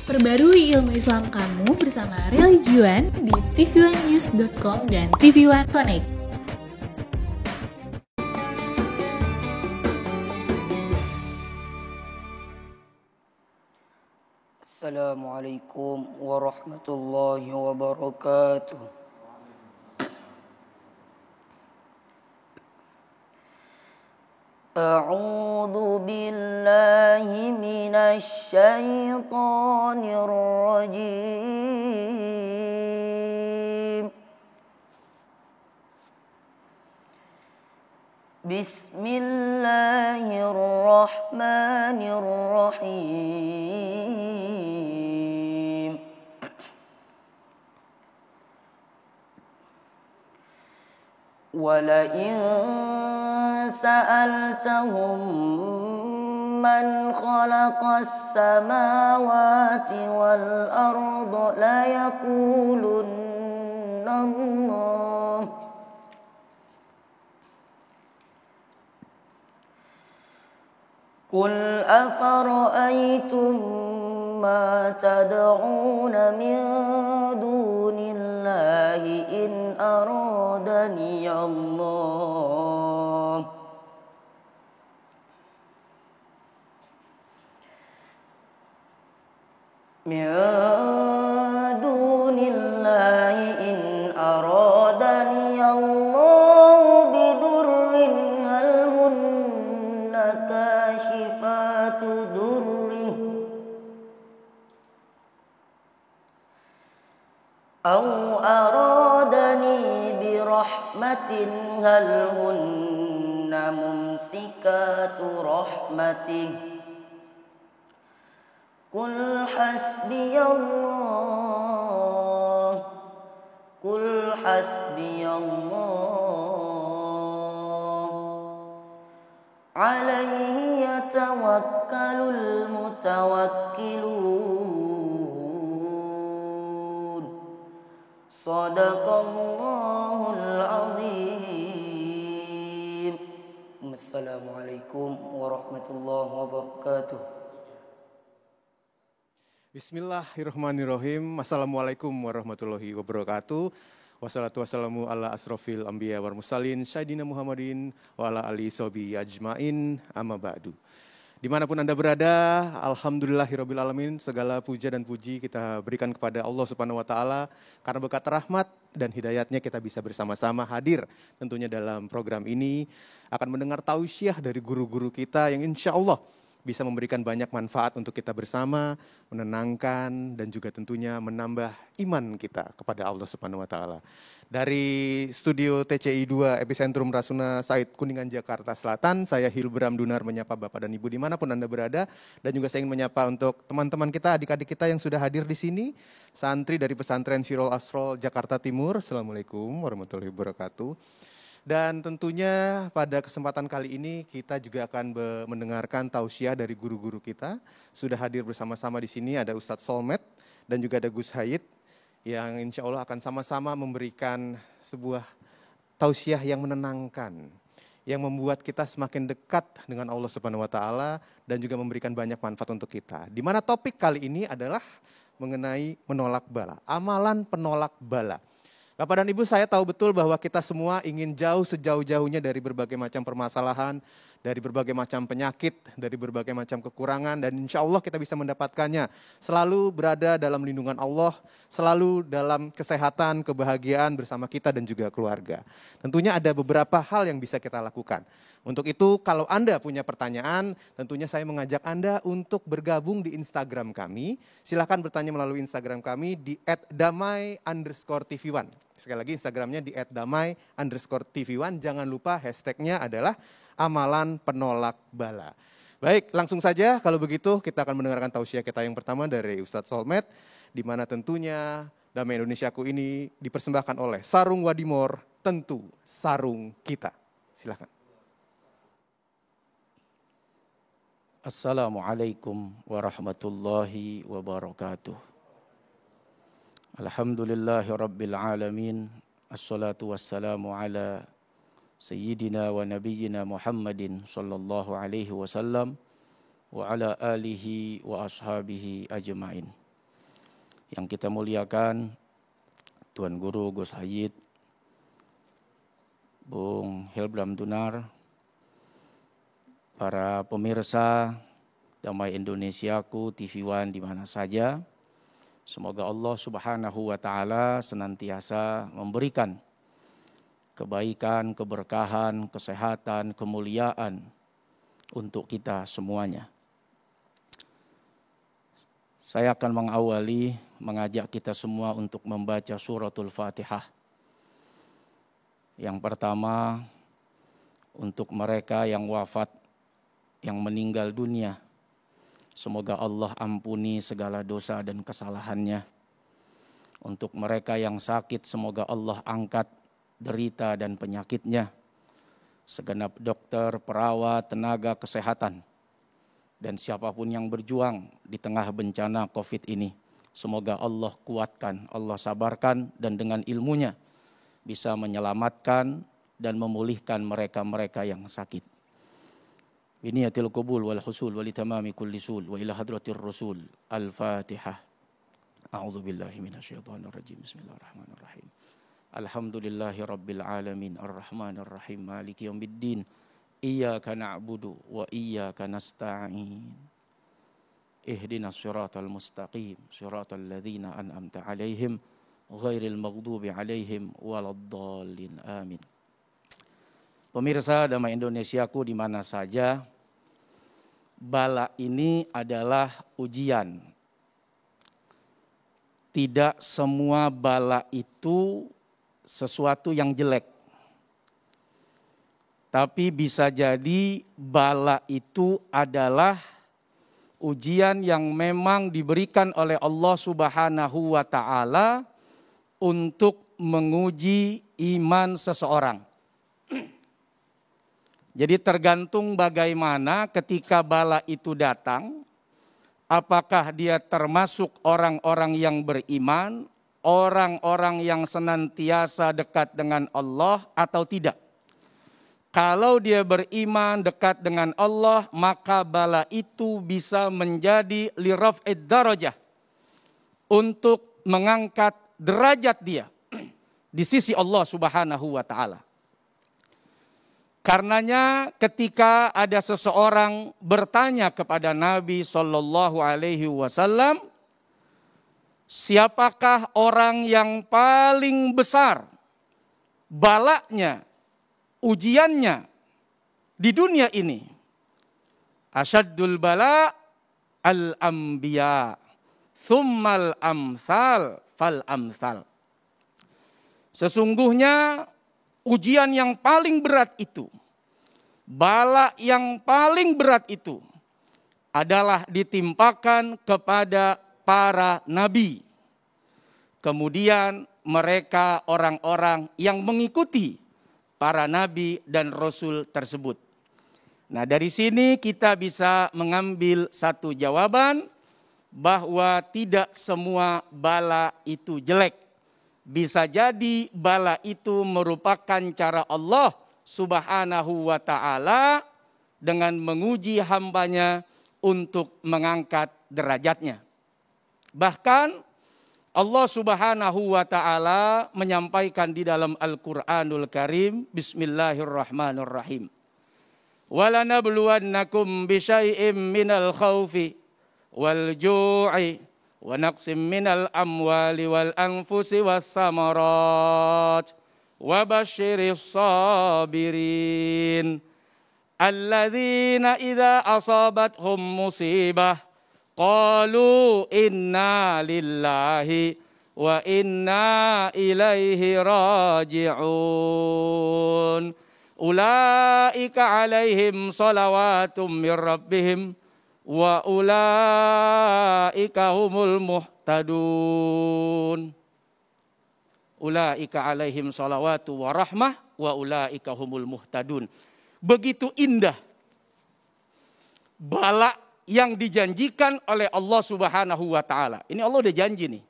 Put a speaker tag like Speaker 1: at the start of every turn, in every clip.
Speaker 1: Perbarui ilmu Islam kamu bersama Religion di tv1news.com dan TV1 Connect.
Speaker 2: Assalamualaikum warahmatullahi wabarakatuh. أعوذ بالله من الشيطان الرجيم بسم الله الرحمن الرحيم ولئن سألتهم من خلق السماوات والأرض ليقولن الله قل أفرأيتم ما تدعون من دون الله إن أرادني الله من دون الله إن أرادني الله بضر هل هن كاشفات ضره أو أرادني برحمة هل هن ممسكات رحمته قل حسبي الله عليه يتوكل المتوكلون صدق الله العظيم. Assalamualaikum warahmatullahi wabarakatuh.
Speaker 3: Bismillahirrahmanirrahim. Assalamualaikum warahmatullahi wabarakatuh. Wassalatu wassalamu ala asrofil anbiya wal mursalin Sayyidina Muhammadin wa ala ali sobi ajmain amma ba'du. Dimanapun Anda berada, alhamdulillahirabbil alamin, segala puja dan puji kita berikan kepada Allah Subhanahu wa taala karena berkat rahmat dan hidayatnya kita bisa bersama-sama hadir tentunya dalam program ini akan mendengar tausiah dari guru-guru kita yang insya Allah bisa memberikan banyak manfaat untuk kita bersama, menenangkan dan juga tentunya menambah iman kita kepada Allah Subhanahu wa taala. Dari studio TCI 2 Epicentrum Rasuna Said Kuningan Jakarta Selatan, saya Hilbram Dunar menyapa Bapak dan Ibu dimanapun Anda berada, dan juga saya ingin menyapa untuk teman-teman kita, adik-adik kita yang sudah hadir di sini, santri dari pesantren Sirol Asrol Jakarta Timur. Assalamualaikum warahmatullahi wabarakatuh. Dan tentunya pada kesempatan kali ini kita juga akan mendengarkan tausiah dari guru-guru kita. Sudah hadir bersama-sama di sini ada Ustadz Solmed dan juga ada Gus Hayid yang insya Allah akan sama-sama memberikan sebuah tausiah yang menenangkan, yang membuat kita semakin dekat dengan Allah Subhanahu wa taala dan juga memberikan banyak manfaat untuk kita. Di mana topik kali ini adalah mengenai menolak bala, amalan penolak bala. Bapak dan Ibu, saya tahu betul bahwa kita semua ingin jauh sejauh-jauhnya dari berbagai macam permasalahan, dari berbagai macam penyakit, dari berbagai macam kekurangan, dan insya Allah kita bisa mendapatkannya. Selalu berada dalam lindungan Allah, selalu dalam kesehatan, kebahagiaan bersama kita dan juga keluarga. Tentunya ada beberapa hal yang bisa kita lakukan. Untuk itu kalau Anda punya pertanyaan, tentunya saya mengajak Anda untuk bergabung di Instagram kami. Silahkan bertanya melalui Instagram kami di @damai_tv1. Sekali lagi Instagramnya di @damai_tv1. Jangan lupa hashtagnya adalah amalan penolak bala. Baik, langsung saja kalau begitu kita akan mendengarkan tausiah kita yang pertama dari Ustadz Solmed, di mana tentunya Damai Indonesiaku ini dipersembahkan oleh Sarung Wadimor, tentu sarung kita. Silakan.
Speaker 4: Assalamualaikum warahmatullahi wabarakatuh. Alhamdulillahi rabbil alamin. Assalatu wassalamu ala sayyidina wa nabiyyina Muhammadin sallallahu alaihi wasallam wa ala alihi wa ashabihi ajma'in. yang kita muliakan, Tuan Guru Gus Hayid, Bung Hilbram Dunar, para pemirsa Damai Indonesiaku, TV One di mana saja. Semoga Allah Subhanahu wa Ta'ala senantiasa memberikan kebaikan, keberkahan, kesehatan, kemuliaan untuk kita semuanya. Saya akan mengajak kita semua untuk membaca suratul Fatihah. Yang pertama, untuk mereka yang wafat, yang meninggal dunia, semoga Allah ampuni segala dosa dan kesalahannya. Untuk mereka yang sakit, semoga Allah angkat derita dan penyakitnya. Segenap dokter, perawat, tenaga kesehatan, dan siapapun yang berjuang di tengah bencana COVID ini, semoga Allah kuatkan, Allah sabarkan, dan dengan ilmunya bisa menyelamatkan dan memulihkan mereka-mereka yang sakit. Biniyatil qubul wal husul wal tamami kulli sul wa ila hadratir rasul. Al-Fatihah. A'udzu billahi minasyaitonir rajim. Bismillahirrahmanirrahim. Alhamdulillahi rabbil alamin arrahmanir rahim maliki yaumiddin. Iyyaka na'budu wa iyyaka nasta'in. Ihdinas siratal mustaqim, siratal ladzina an'amta 'alaihim ghairil maghdubi 'alaihim waladdallin. Amin. Pemirsa Damai Indonesiaku di mana saja, bala ini adalah ujian. Tidak semua bala itu sesuatu yang jelek. Tapi bisa jadi bala itu adalah ujian yang memang diberikan oleh Allah Subhanahu wa Ta'ala untuk menguji iman seseorang. Jadi tergantung bagaimana ketika bala itu datang, apakah dia termasuk orang-orang yang beriman, orang-orang yang senantiasa dekat dengan Allah atau tidak. Kalau dia beriman dekat dengan Allah, maka bala itu bisa menjadi liraf'id darajah, untuk mengangkat derajat dia di sisi Allah Subhanahu wa Ta'ala. Karenanya ketika ada seseorang bertanya kepada Nabi Shallallahu Alaihi Wasallam, siapakah orang yang paling besar balanya, ujiannya di dunia ini? Asyaddul bala al-anbiya, thummal amsal fal amsal. Sesungguhnya ujian yang paling berat itu, bala yang paling berat itu adalah ditimpakan kepada para nabi. Kemudian mereka orang-orang yang mengikuti para nabi dan rasul tersebut. Nah, dari sini kita bisa mengambil satu jawaban bahwa tidak semua bala itu jelek. Bisa jadi bala itu merupakan cara Allah Subhanahu wa Ta'ala dengan menguji hambanya untuk mengangkat derajatnya. Bahkan Allah Subhanahu wa Ta'ala menyampaikan di dalam Al-Qur'anul Karim, Bismillahirrahmanirrahim. Walanabluwannakum bisyai'im minal khawfi wal ju'i wa naqsim minal amwali wal anfusi was samarat wa basyiris sabirin alladzina idza asabathum musibah qalu inna lillahi wa inna ilaihi raji'un ulaika alaihim salawatum mir rabbihim wa ulaika humul muhtadun. Ulaika alaihim salawatu wa rahmah wa ulaika humul muhtadun. Begitu indah bala yang dijanjikan oleh Allah Subhanahu wa Ta'ala. Ini Allah udah janji nih,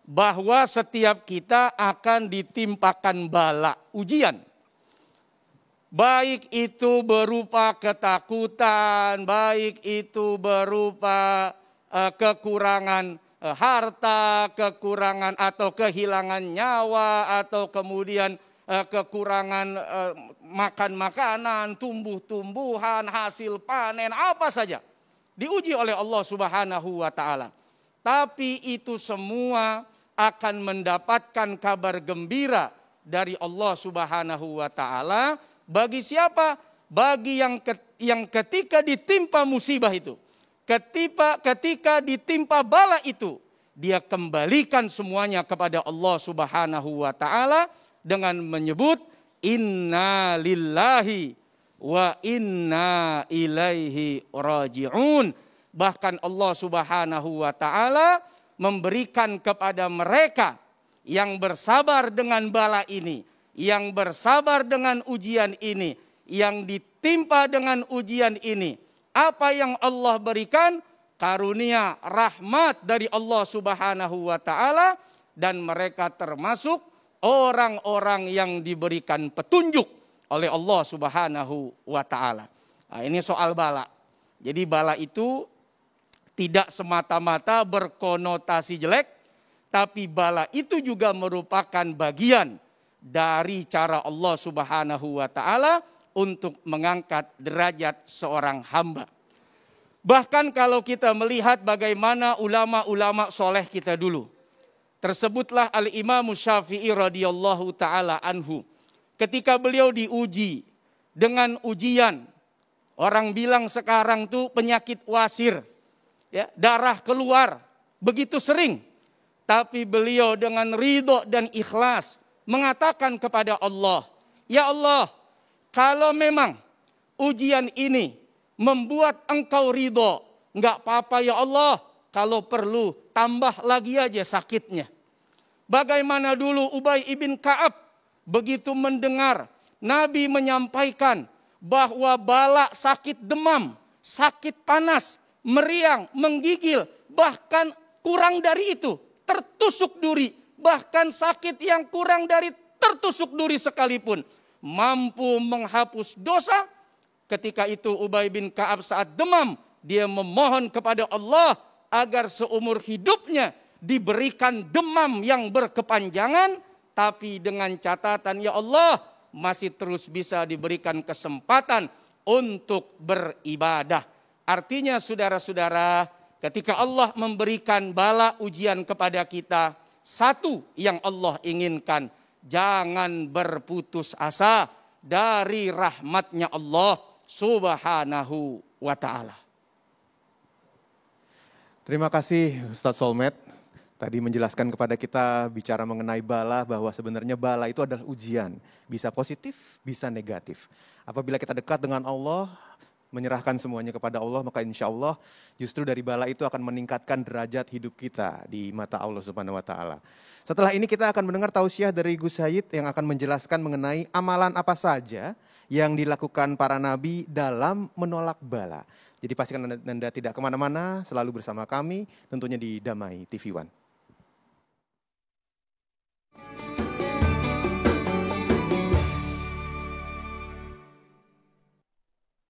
Speaker 4: bahwa setiap kita akan ditimpakan bala, ujian. Baik itu berupa ketakutan, baik itu berupa kekurangan harta, kekurangan atau kehilangan nyawa, atau kemudian kekurangan makan makanan, tumbuh-tumbuhan, hasil panen, apa saja diuji oleh Allah Subhanahu wa taala. Tapi itu semua akan mendapatkan kabar gembira dari Allah Subhanahu wa taala bagi siapa? Bagi yang ketika ditimpa musibah itu, ketika ditimpa bala itu, dia kembalikan semuanya kepada Allah Subhanahu wa taala dengan menyebut inna lillahi wa inna ilaihi raji'un. Bahkan Allah Subhanahu wa taala memberikan kepada mereka yang bersabar dengan bala ini, yang bersabar dengan ujian ini, yang ditimpa dengan ujian ini, apa yang Allah berikan? Karunia rahmat dari Allah Subhanahu wa taala, dan mereka termasuk orang-orang yang diberikan petunjuk oleh Allah Subhanahu wa taala. Nah, ini soal bala. Jadi bala itu tidak semata-mata berkonotasi jelek, tapi bala itu juga merupakan bagian dari cara Allah Subhanahu wa taala untuk mengangkat derajat seorang hamba. Bahkan kalau kita melihat bagaimana ulama-ulama soleh kita dulu, tersebutlah Al-Imam Syafi'i radhiyallahu taala anhu. Ketika beliau diuji dengan ujian, orang bilang sekarang tuh penyakit wasir, ya, darah keluar begitu sering. Tapi beliau dengan ridho dan ikhlas mengatakan kepada Allah, ya Allah, kalau memang ujian ini membuat engkau ridho, enggak apa-apa ya Allah, kalau perlu tambah lagi aja sakitnya. Bagaimana dulu Ubay ibn Ka'ab begitu mendengar Nabi menyampaikan bahwa bala sakit demam, sakit panas, meriang, menggigil, bahkan kurang dari itu, tertusuk duri, bahkan sakit yang kurang dari tertusuk duri sekalipun mampu menghapus dosa. Ketika itu Ubay bin Ka'ab saat demam, dia memohon kepada Allah agar seumur hidupnya diberikan demam yang berkepanjangan, tapi dengan catatan, ya Allah, masih terus bisa diberikan kesempatan untuk beribadah. Artinya saudara-saudara, ketika Allah memberikan bala ujian kepada kita, satu yang Allah inginkan, jangan berputus asa dari rahmatnya Allah Subhanahu wa ta'ala.
Speaker 3: Terima kasih Ustadz Solmed. Tadi menjelaskan kepada kita bicara mengenai bala, bahwa sebenarnya bala itu adalah ujian. Bisa positif, bisa negatif. Apabila kita dekat dengan Allah, menyerahkan semuanya kepada Allah, maka insya Allah justru dari bala itu akan meningkatkan derajat hidup kita di mata Allah Subhanahu wa ta'ala. Setelah ini kita akan mendengar tausiah dari Gus Said yang akan menjelaskan mengenai amalan apa saja yang dilakukan para nabi dalam menolak bala. Jadi pastikan Anda tidak kemana-mana, selalu bersama kami tentunya di Damai TV One.